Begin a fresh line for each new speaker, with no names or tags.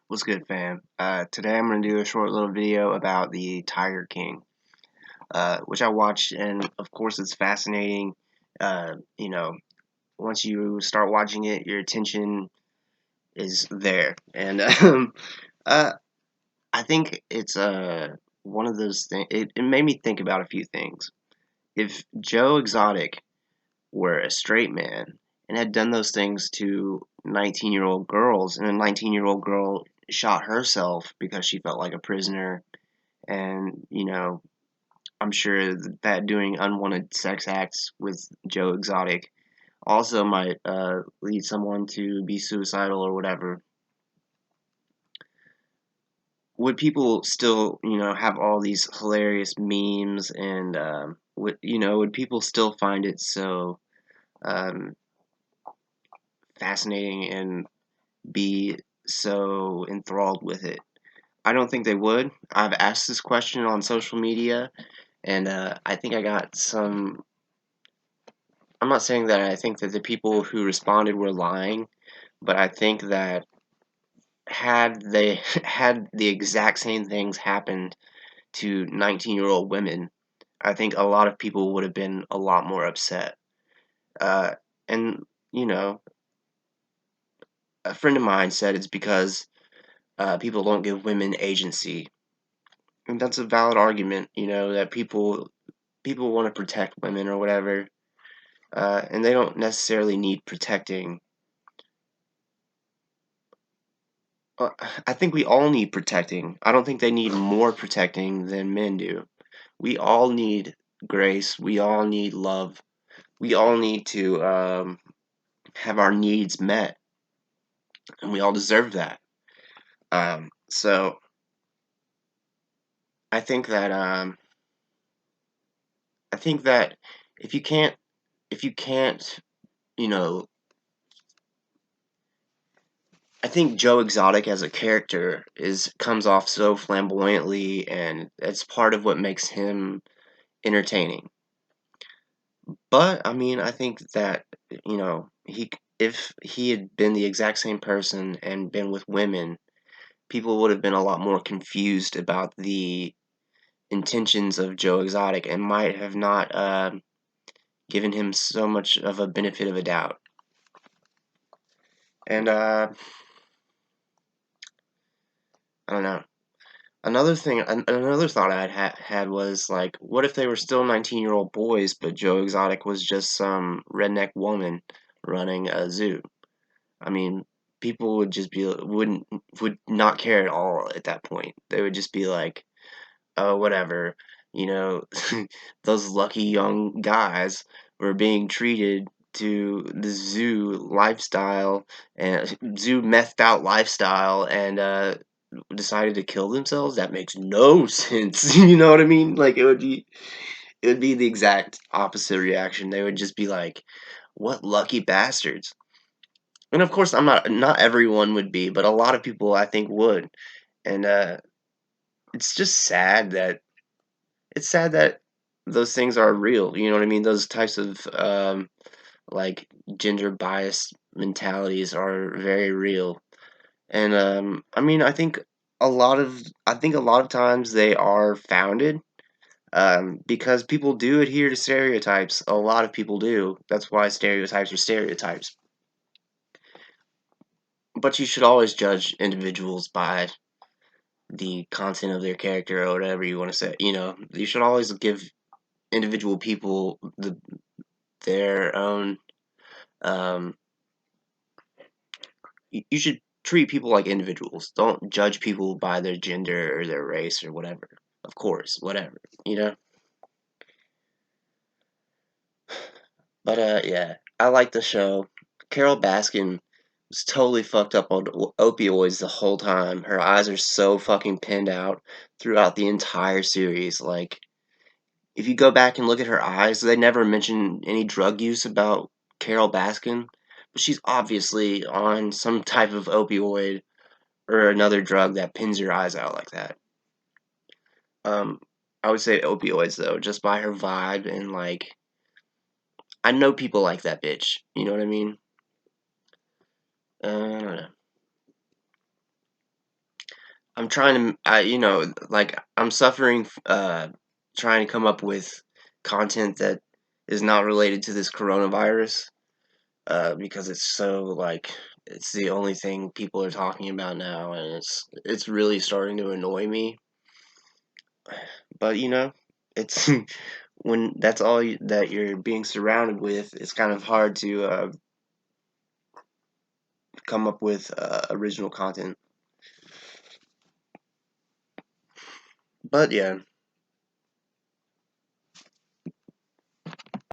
What's good, fam? Today I'm going to do a short little video about the Tiger King, which I watched, and of course it's fascinating. Uh, you know, once you start watching it, your attention is there, and uh, I think it's one of those things. It made me think about a few things. If Joe Exotic were a straight man and had done those things to 19-year-old girls, and a 19-year-old girl shot herself because she felt like a prisoner, and I'm sure that doing unwanted sex acts with Joe Exotic also might lead someone to be suicidal or whatever. Would people still, have all these hilarious memes, and would people still find it so um, fascinating and be so enthralled with it? I don't think they would. I've asked this question on social media, and I think I got some. I'm not saying that I think that the people who responded were lying, but I think that had they had the exact same things happened to 19-year-old women, I think a lot of people would have been a lot more upset. Uh, and, you know, a friend of mine said it's because people don't give women agency. And that's a valid argument, that people want to protect women or whatever, and they don't necessarily need protecting. Uh, I think we all need protecting. I don't think they need more protecting than men do. We all need grace. We all need love. We all need to have our needs met, and we all deserve that. So I think that I think that if you can't, if you can't, you know, I think Joe Exotic as a character is comes off so flamboyantly, and it's part of what makes him entertaining. But I mean, I think that he if he had been the exact same person and been with women, people would have been a lot more confused about the intentions of Joe Exotic and might have not given him so much of a benefit of a doubt. And I don't know. Another thought I had was like, what if they were still 19-year-old boys, but Joe Exotic was just some redneck woman running a zoo? I mean, people would not care at all at that point. They would just be like, "Oh, whatever," you know, those lucky young guys were being treated to the zoo lifestyle and zoo methed out lifestyle, and decided to kill themselves. That makes no sense. You know what I mean? Like it would be the exact opposite reaction. They would just be like, "What lucky bastards." And of course, not everyone would be, but a lot of people I think would. And it's just sad that those things are real. You know what I mean? Those types of like gender biased mentalities are very real. And I mean, I think a lot of times they are founded because people do adhere to stereotypes. A lot of people do. That's why stereotypes are stereotypes. But you should always judge individuals by the content of their character or whatever you want to say. You should always give individual people their own. Um, you should treat people like individuals. Don't judge people by their gender or their race or whatever. Of course, whatever. You know. But yeah, I like the show. Carol Baskin was totally fucked up on opioids the whole time. Her eyes are so fucking pinned out throughout the entire series. Like, if you go back and look at her eyes, they never mention any drug use about Carol Baskin, but she's obviously on some type of opioid or another drug that pins your eyes out like that. Um, I would say opioids though, just by her vibe, and like I know people like that bitch. You know what I mean? I don't know. I'm trying to, like I'm suffering, trying to come up with content that is not related to this coronavirus, because it's so like it's the only thing people are talking about now, and it's really starting to annoy me. But it's when that's all that you're being surrounded with, it's kind of hard to come up with original content. But yeah.